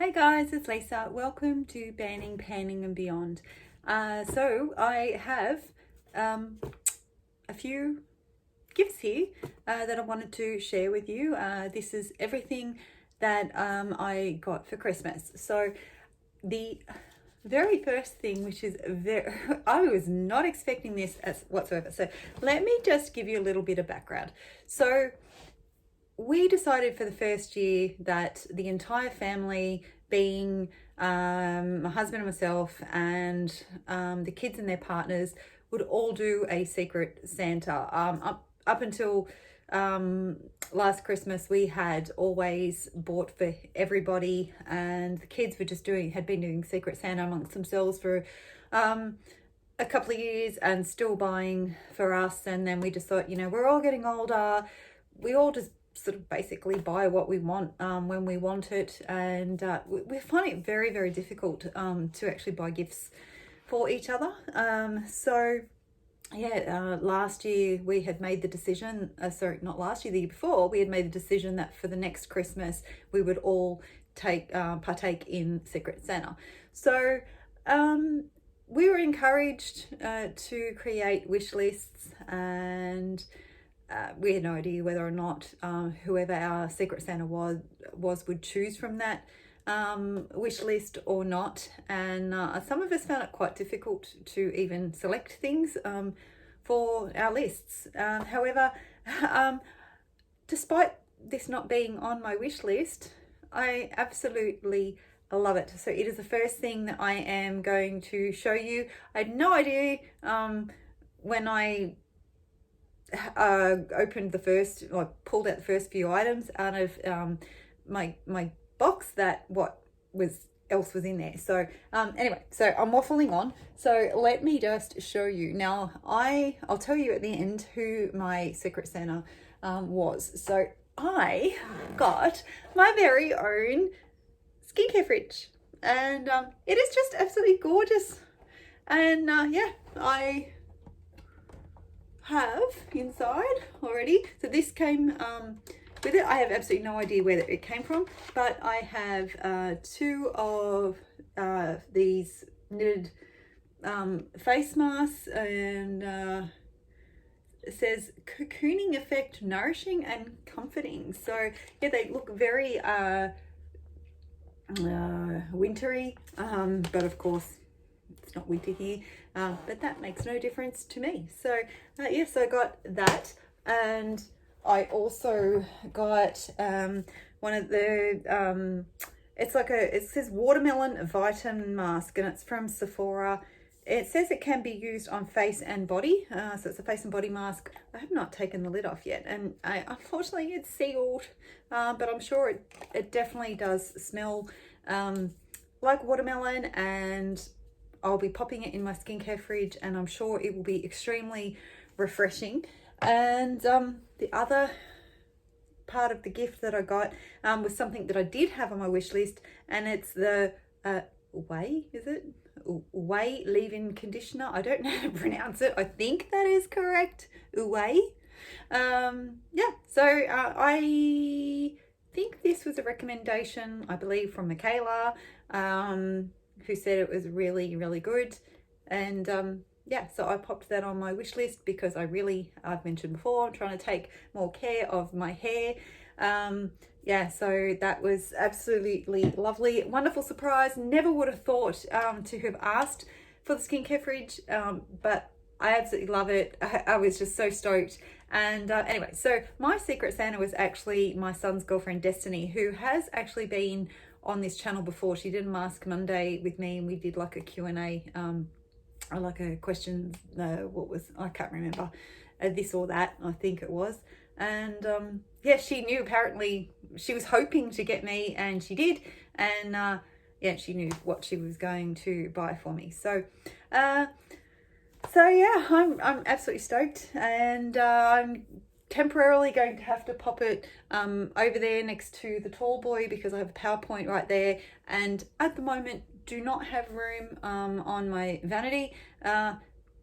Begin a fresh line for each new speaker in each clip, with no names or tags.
Hey guys, it's Lisa. Welcome to Banning, Panning and Beyond. So I have a few gifts here that I wanted to share with you. This is everything that I got for Christmas. So the very first thing, which is I was not expecting this as whatsoever. So let me just give you a little bit of background. So we decided for the first year that the entire family, being my husband and myself and the kids and their partners, would all do a secret Santa. Up until last Christmas, we had always bought for everybody, and the kids had been doing secret Santa amongst themselves for a couple of years and still buying for us. And then we just thought, we're all getting older. We all just sort of basically buy what we want when we want it, and we find it very, very difficult to actually buy gifts for each other. Last year we had made the decision, not last year, the year before, we had made the decision that for the next Christmas we would all partake in Secret Santa. So we were encouraged to create wish lists, and we had no idea whether or not whoever our Secret Santa was would choose from that wish list or not. And some of us found it quite difficult to even select things for our lists. However, despite this not being on my wish list, I absolutely love it. So it is the first thing that I am going to show you. I had no idea when I pulled out the first few items out of my box that what else was in there. So anyway, so I'm waffling on. So let me just show you. Now I'll tell you at the end who my Secret Santa was. So I got my very own skincare fridge, and it is just absolutely gorgeous. And I have inside already. So this came with it. I have absolutely no idea where it came from, but I have two of these knitted face masks, and it says cocooning effect, nourishing and comforting. So yeah, they look very wintry, but of course it's not winter here, but that makes no difference to me. So yes, I got that, and I also got one of the it says watermelon vitamin mask, and it's from Sephora. It says it can be used on face and body, so it's a face and body mask. I have not taken the lid off yet, and unfortunately it's sealed, but I'm sure it definitely does smell like watermelon, and I'll be popping it in my skincare fridge, and I'm sure it will be extremely refreshing. And the other part of the gift that I got was something that I did have on my wish list, and it's the Ouai leave-in conditioner. I don't know how to pronounce it. I think that is correct. Ouai. So I think this was a recommendation, I believe, from Michaela, who said it was really, really good. And so I popped that on my wish list because I've mentioned before, I'm trying to take more care of my hair. So that was absolutely lovely. Wonderful surprise. Never would have thought to have asked for the skincare fridge, but I absolutely love it. I was just so stoked. And anyway, so my Secret Santa was actually my son's girlfriend, Destiny, who has actually been on this channel before. She did a Mask Monday with me, and we did like a Q&A, or like a question, I can't remember, this or that, I think it was. And she knew, apparently she was hoping to get me, and she did. And she knew what she was going to buy for me. So I'm absolutely stoked, and I'm temporarily going to have to pop it over there next to the tall boy, because I have a PowerPoint right there, and at the moment do not have room on my vanity.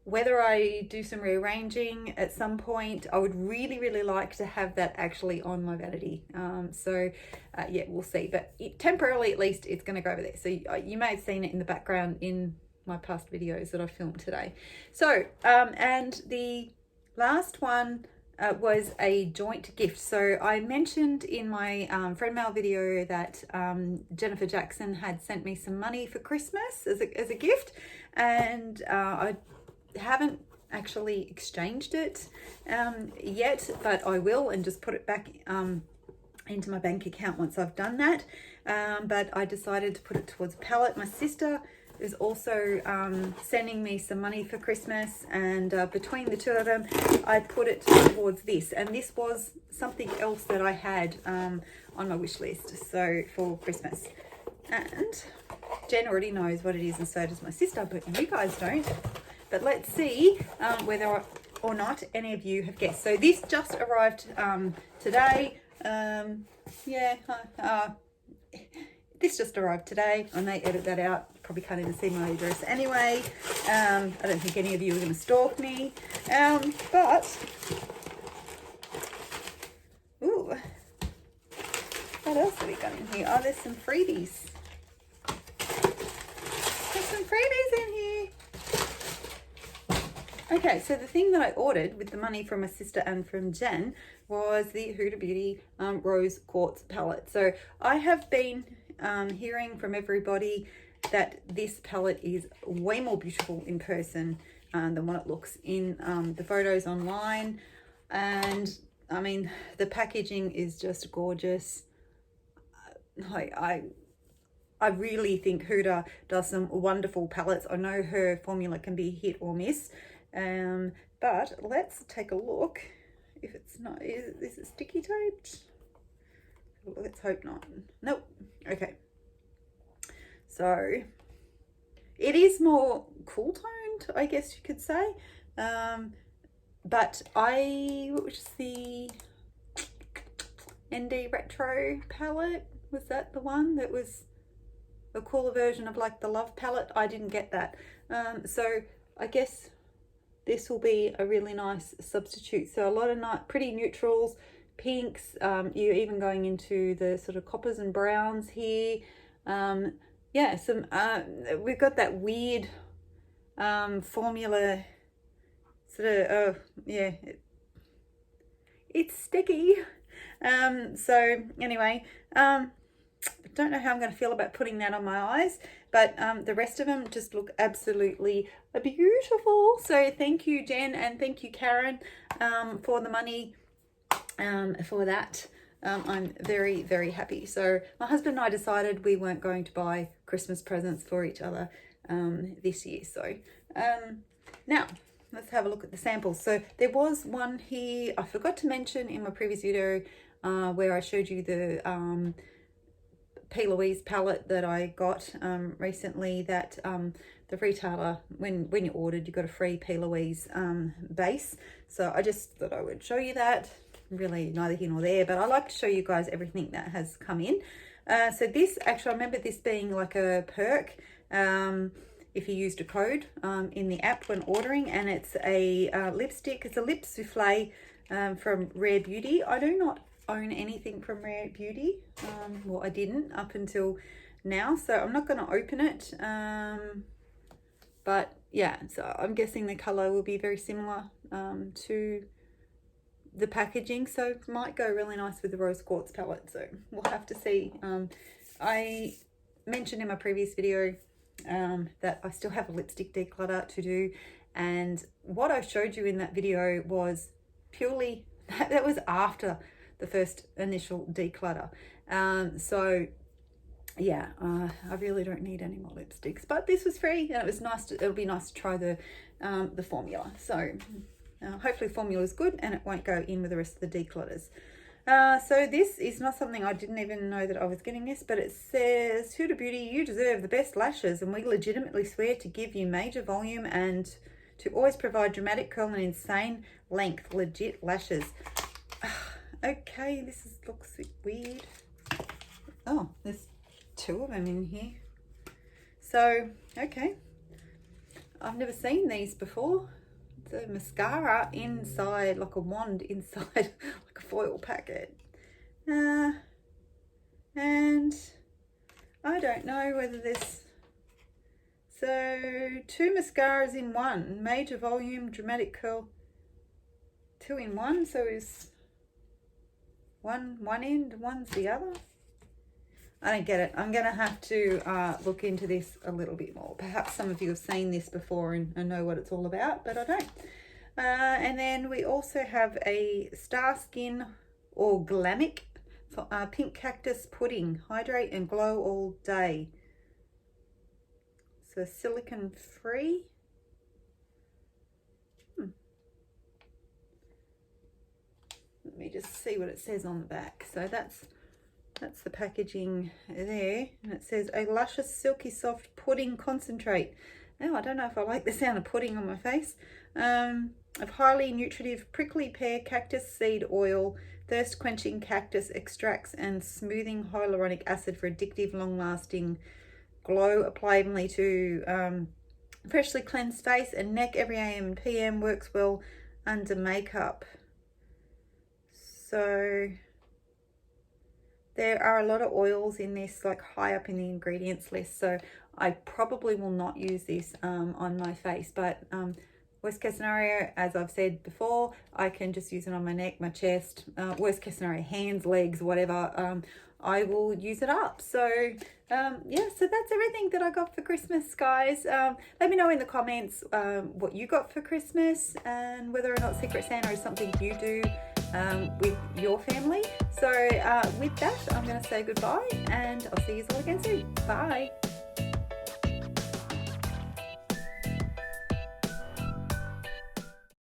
whether I do some rearranging at some point, I would really like to have that actually on my vanity. Yeah, we'll see. But temporarily, at least, it's going to go over there. So you may have seen it in the background in my past videos that I filmed today. So, and the last one was a joint gift. So I mentioned in my friend mail video that Jennifer Jackson had sent me some money for Christmas as a gift, and I haven't actually exchanged it yet, but I will, and just put it back into my bank account once I've done that. But I decided to put it towards a palette. My sister is also sending me some money for Christmas, and between the two of them I put it towards this, and this was something else that I had on my wish list so for Christmas. And Jen already knows what it is, and so does my sister, but you guys don't. But let's see whether or not any of you have guessed. So this just arrived today. This just arrived today. I may edit that out. Probably can't even see my address anyway. I don't think any of you are going to stalk me. But, ooh, what else have we got in here? Oh, there's some freebies. There's some freebies in here. Okay, so the thing that I ordered with the money from my sister and from Jen was the Huda Beauty Rose Quartz palette. So I have been hearing from everybody that this palette is way more beautiful in person than what it looks in the photos online. And I mean, the packaging is just gorgeous. I really think Huda does some wonderful palettes. I know her formula can be hit or miss. But let's take a look if it's not. Is it sticky taped? Let's hope not. Nope. Okay. So it is more cool toned, I guess you could say. But what was the ND Retro palette? Was that the one that was a cooler version of like the Love palette? I didn't get that. So I guess this will be a really nice substitute. So a lot of pretty neutrals, pinks, you're even going into the sort of coppers and browns here. Yeah, we've got that weird formula sort of, yeah, it's sticky. So anyway, I don't know how I'm going to feel about putting that on my eyes, but the rest of them just look absolutely beautiful. So thank you, Jen, and thank you, Karen, for the money for that. I'm very happy. So my husband and I decided we weren't going to buy Christmas presents for each other this year. So now let's have a look at the samples. So there was one here I forgot to mention in my previous video where I showed you the P. Louise palette that I got recently, that the retailer, when you ordered, you got a free P. Louise base. So I just thought I would show you that. Really neither here nor there, but I like to show you guys everything that has come in. So this, actually, I remember this being like a perk if you used a code in the app when ordering, and it's a lipstick. It's a lip souffle from Rare Beauty. I do not own anything from Rare Beauty. Well, I didn't up until now, so I'm not going to open it. But yeah, so I'm guessing the color will be very similar to the packaging, so it might go really nice with the Rose Quartz palette. So we'll have to see. I mentioned in my previous video that I still have a lipstick declutter to do, and what I showed you in that video was purely that was after the first initial declutter. So yeah, I really don't need any more lipsticks, but this was free and it was nice it'll be nice to try the formula. So hopefully the formula is good and it won't go in with the rest of the declutters. So this is not something, I didn't even know that I was getting this, but it says, Huda Beauty, you deserve the best lashes, and we legitimately swear to give you major volume and to always provide dramatic curl and insane length, legit lashes. Okay, this looks weird. Oh, there's two of them in here. So, okay. I've never seen these before. It's a mascara inside, like a wand inside, like a foil packet. And I don't know whether this, so 2 mascaras in one, major volume, dramatic curl, 2 in 1, so is one end, one's the other. I don't get it. I'm going to have to look into this a little bit more. Perhaps some of you have seen this before and know what it's all about, but I don't. And then we also have a Star Skin Organic Pink Cactus Pudding. Hydrate and glow all day. So silicone free. Let me just see what it says on the back. So that's the packaging there, and it says a luscious silky soft pudding concentrate. Now I don't know if I like the sound of pudding on my face. Of highly nutritive prickly pear cactus seed oil, thirst quenching cactus extracts, and smoothing hyaluronic acid for addictive long lasting glow. Apply evenly to freshly cleansed face and neck every AM and PM. Works well under makeup. So there are a lot of oils in this, like high up in the ingredients list, so I probably will not use this on my face, but worst case scenario, as I've said before, I can just use it on my neck, my chest, worst case scenario, hands, legs, whatever. I will use it up. So yeah, so that's everything that I got for Christmas, guys. Let me know in the comments what you got for Christmas and whether or not Secret Santa is something you do with your family. So with that, I'm going to say goodbye and I'll see you all again soon. Bye.